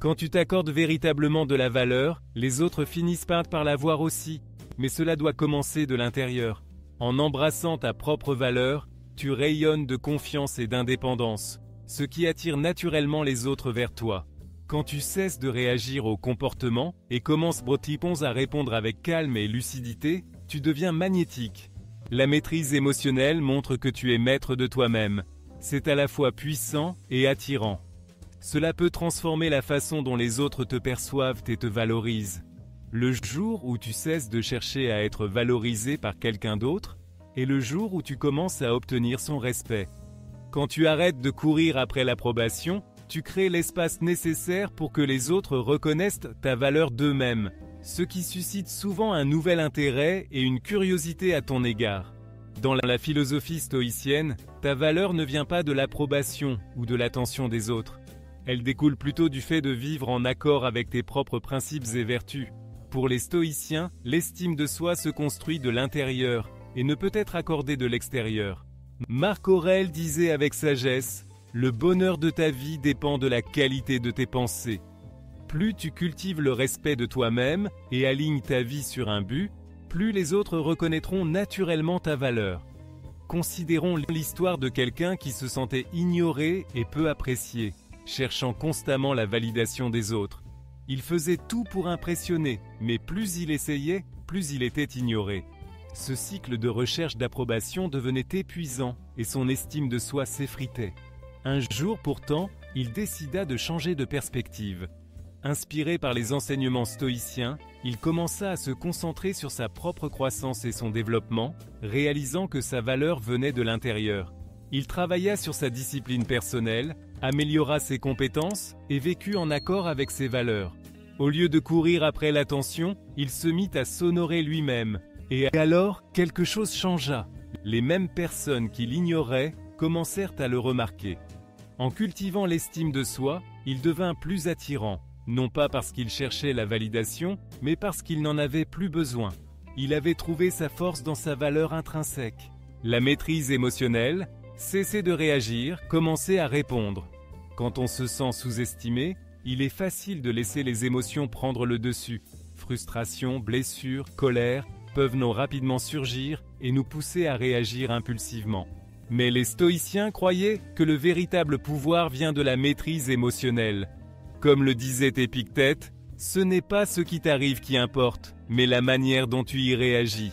Quand tu t'accordes véritablement de la valeur, les autres finissent par la voir aussi. Mais cela doit commencer de l'intérieur. En embrassant ta propre valeur, tu rayonnes de confiance et d'indépendance, ce qui attire naturellement les autres vers toi. Quand tu cesses de réagir au comportement et commences à répondre avec calme et lucidité, tu deviens magnétique. La maîtrise émotionnelle montre que tu es maître de toi-même. C'est à la fois puissant et attirant. Cela peut transformer la façon dont les autres te perçoivent et te valorisent. Le jour où tu cesses de chercher à être valorisé par quelqu'un d'autre est le jour où tu commences à obtenir son respect. Quand tu arrêtes de courir après l'approbation, tu crées l'espace nécessaire pour que les autres reconnaissent ta valeur d'eux-mêmes, ce qui suscite souvent un nouvel intérêt et une curiosité à ton égard. Dans la philosophie stoïcienne, ta valeur ne vient pas de l'approbation ou de l'attention des autres. Elle découle plutôt du fait de vivre en accord avec tes propres principes et vertus. Pour les stoïciens, l'estime de soi se construit de l'intérieur et ne peut être accordée de l'extérieur. Marc Aurèle disait avec sagesse, « Le bonheur de ta vie dépend de la qualité de tes pensées. » Plus tu cultives le respect de toi-même et alignes ta vie sur un but, plus les autres reconnaîtront naturellement ta valeur. Considérons l'histoire de quelqu'un qui se sentait ignoré et peu apprécié, cherchant constamment la validation des autres. Il faisait tout pour impressionner, mais plus il essayait, plus il était ignoré. Ce cycle de recherche d'approbation devenait épuisant et son estime de soi s'effritait. Un jour pourtant, il décida de changer de perspective. Inspiré par les enseignements stoïciens, il commença à se concentrer sur sa propre croissance et son développement, réalisant que sa valeur venait de l'intérieur. Il travailla sur sa discipline personnelle, améliora ses compétences et vécut en accord avec ses valeurs. Au lieu de courir après l'attention, il se mit à s'honorer lui-même. Et alors, quelque chose changea. Les mêmes personnes qui l'ignoraient commencèrent à le remarquer. En cultivant l'estime de soi, il devint plus attirant, non pas parce qu'il cherchait la validation, mais parce qu'il n'en avait plus besoin. Il avait trouvé sa force dans sa valeur intrinsèque. La maîtrise émotionnelle, cesser de réagir, commencer à répondre. Quand on se sent sous-estimé, il est facile de laisser les émotions prendre le dessus. Frustration, blessure, colère peuvent nous rapidement surgir et nous pousser à réagir impulsivement. Mais les stoïciens croyaient que le véritable pouvoir vient de la maîtrise émotionnelle. Comme le disait Épictète, ce n'est pas ce qui t'arrive qui importe, mais la manière dont tu y réagis.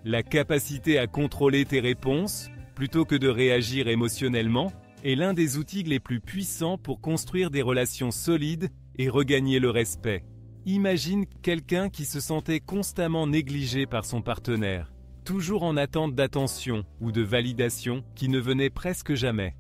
La capacité à contrôler tes réponses, plutôt que de réagir émotionnellement, est l'un des outils les plus puissants pour construire des relations solides et regagner le respect. Imagine quelqu'un qui se sentait constamment négligé par son partenaire, toujours en attente d'attention ou de validation qui ne venait presque jamais.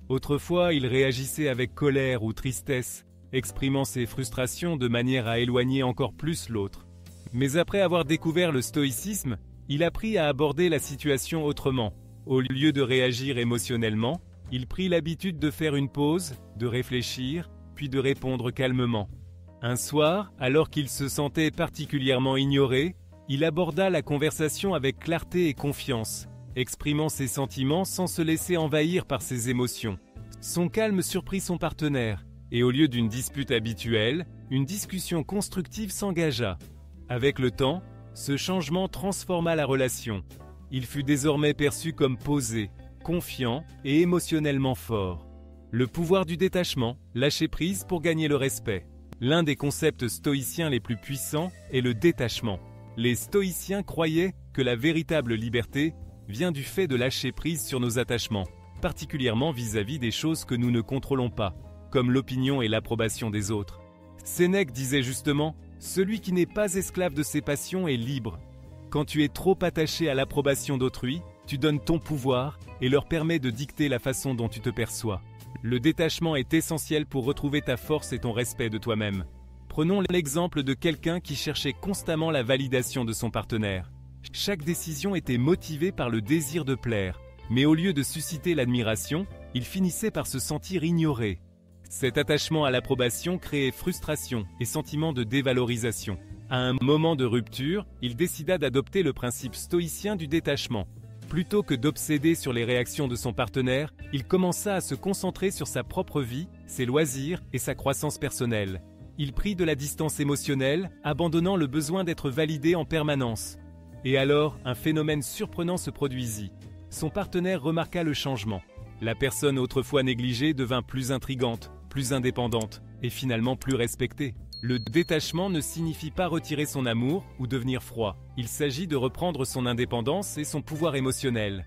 Autrefois, il réagissait avec colère ou tristesse, exprimant ses frustrations de manière à éloigner encore plus l'autre. Mais après avoir découvert le stoïcisme, il apprit à aborder la situation autrement. Au lieu de réagir émotionnellement, il prit l'habitude de faire une pause, de réfléchir, puis de répondre calmement. Un soir, alors qu'il se sentait particulièrement ignoré, il aborda la conversation avec clarté et confiance, exprimant ses sentiments sans se laisser envahir par ses émotions. Son calme surprit son partenaire, et au lieu d'une dispute habituelle, une discussion constructive s'engagea. Avec le temps, ce changement transforma la relation. Il fut désormais perçu comme posé, confiant et émotionnellement fort. Le pouvoir du détachement, lâcher prise pour gagner le respect. L'un des concepts stoïciens les plus puissants est le détachement. Les stoïciens croyaient que la véritable liberté vient du fait de lâcher prise sur nos attachements, particulièrement vis-à-vis des choses que nous ne contrôlons pas, comme l'opinion et l'approbation des autres. Sénèque disait justement « Celui qui n'est pas esclave de ses passions est libre ». Quand tu es trop attaché à l'approbation d'autrui, tu donnes ton pouvoir et leur permets de dicter la façon dont tu te perçois. Le détachement est essentiel pour retrouver ta force et ton respect de toi-même. Prenons l'exemple de quelqu'un qui cherchait constamment la validation de son partenaire. Chaque décision était motivée par le désir de plaire, mais au lieu de susciter l'admiration, il finissait par se sentir ignoré. Cet attachement à l'approbation créait frustration et sentiment de dévalorisation. À un moment de rupture, il décida d'adopter le principe stoïcien du détachement. Plutôt que d'obséder sur les réactions de son partenaire, il commença à se concentrer sur sa propre vie, ses loisirs et sa croissance personnelle. Il prit de la distance émotionnelle, abandonnant le besoin d'être validé en permanence. Et alors, un phénomène surprenant se produisit. Son partenaire remarqua le changement. La personne autrefois négligée devint plus intrigante, plus indépendante et finalement plus respectée. Le détachement ne signifie pas retirer son amour ou devenir froid. Il s'agit de reprendre son indépendance et son pouvoir émotionnel.